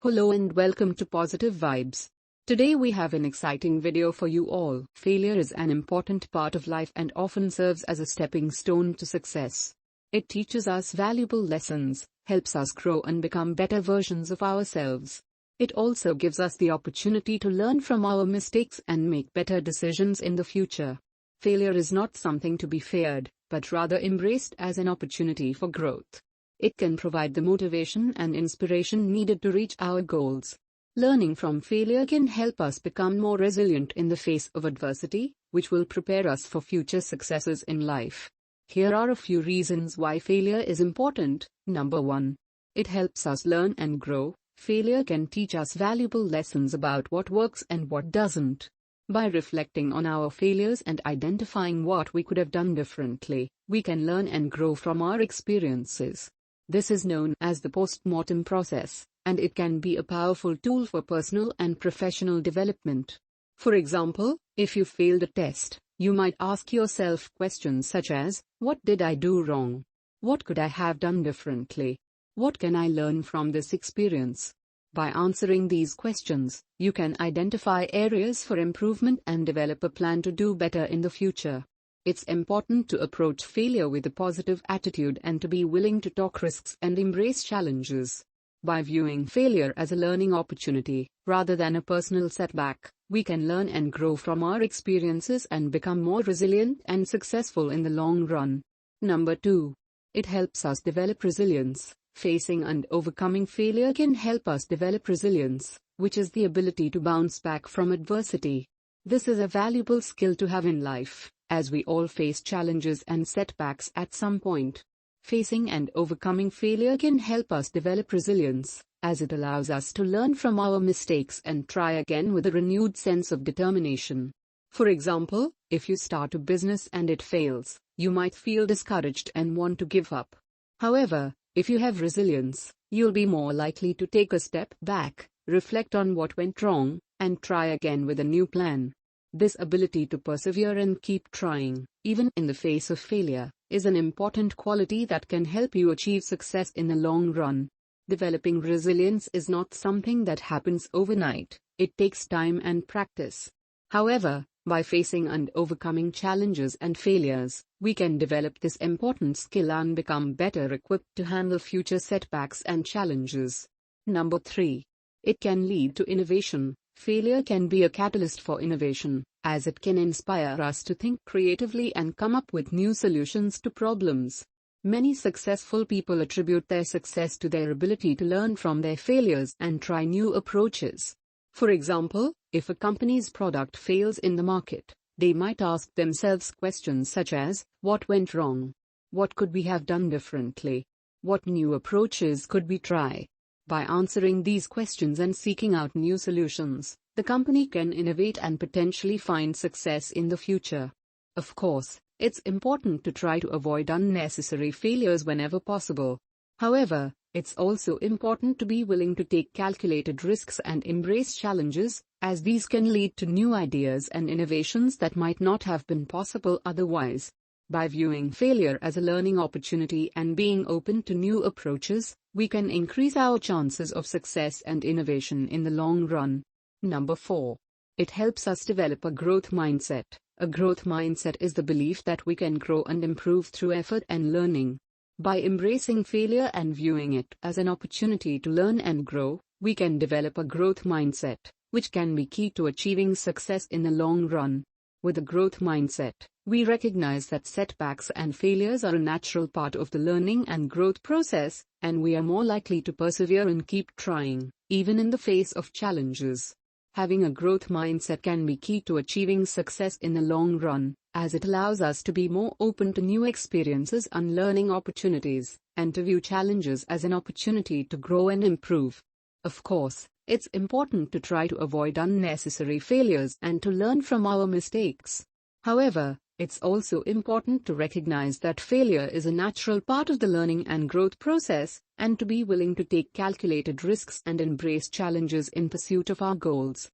Hello and welcome to Positive Vibes. Today we have an exciting video for you all. Failure is an important part of life and often serves as a stepping stone to success. It teaches us valuable lessons, helps us grow and become better versions of ourselves. It also gives us the opportunity to learn from our mistakes and make better decisions in the future. Failure is not something to be feared, but rather embraced as an opportunity for growth. It can provide the motivation and inspiration needed to reach our goals. Learning from failure can help us become more resilient in the face of adversity, which will prepare us for future successes in life. Here are a few reasons why failure is important. Number 1. It helps us learn and grow. Failure can teach us valuable lessons about what works and what doesn't. By reflecting on our failures and identifying what we could have done differently, we can learn and grow from our experiences. This is known as the post-mortem process, and it can be a powerful tool for personal and professional development. For example, if you failed a test, you might ask yourself questions such as, what did I do wrong? What could I have done differently? What can I learn from this experience? By answering these questions, you can identify areas for improvement and develop a plan to do better in the future. It's important to approach failure with a positive attitude and to be willing to take risks and embrace challenges. By viewing failure as a learning opportunity, rather than a personal setback, we can learn and grow from our experiences and become more resilient and successful in the long run. Number 2. It helps us develop resilience. Facing and overcoming failure can help us develop resilience, which is the ability to bounce back from adversity. This is a valuable skill to have in life, as we all face challenges and setbacks at some point. Facing and overcoming failure can help us develop resilience, as it allows us to learn from our mistakes and try again with a renewed sense of determination. For example, if you start a business and it fails, you might feel discouraged and want to give up. However, if you have resilience, you'll be more likely to take a step back, reflect on what went wrong, and try again with a new plan. This ability to persevere and keep trying, even in the face of failure, is an important quality that can help you achieve success in the long run. Developing resilience is not something that happens overnight, it takes time and practice. However, by facing and overcoming challenges and failures, we can develop this important skill and become better equipped to handle future setbacks and challenges. Number 3. It can lead to innovation. Failure can be a catalyst for innovation, as it can inspire us to think creatively and come up with new solutions to problems. Many successful people attribute their success to their ability to learn from their failures and try new approaches. For example, if a company's product fails in the market, they might ask themselves questions such as, what went wrong? What could we have done differently? What new approaches could we try? By answering these questions and seeking out new solutions, the company can innovate and potentially find success in the future. Of course, it's important to try to avoid unnecessary failures whenever possible. However, it's also important to be willing to take calculated risks and embrace challenges, as these can lead to new ideas and innovations that might not have been possible otherwise. By viewing failure as a learning opportunity and being open to new approaches, we can increase our chances of success and innovation in the long run. Number 4. It helps us develop a growth mindset. A growth mindset is the belief that we can grow and improve through effort and learning. By embracing failure and viewing it as an opportunity to learn and grow, we can develop a growth mindset, which can be key to achieving success in the long run. With a growth mindset, we recognize that setbacks and failures are a natural part of the learning and growth process, and we are more likely to persevere and keep trying, even in the face of challenges. Having a growth mindset can be key to achieving success in the long run, as it allows us to be more open to new experiences and learning opportunities, and to view challenges as an opportunity to grow and improve. Of course, it's important to try to avoid unnecessary failures and to learn from our mistakes. However, it's also important to recognize that failure is a natural part of the learning and growth process, and to be willing to take calculated risks and embrace challenges in pursuit of our goals.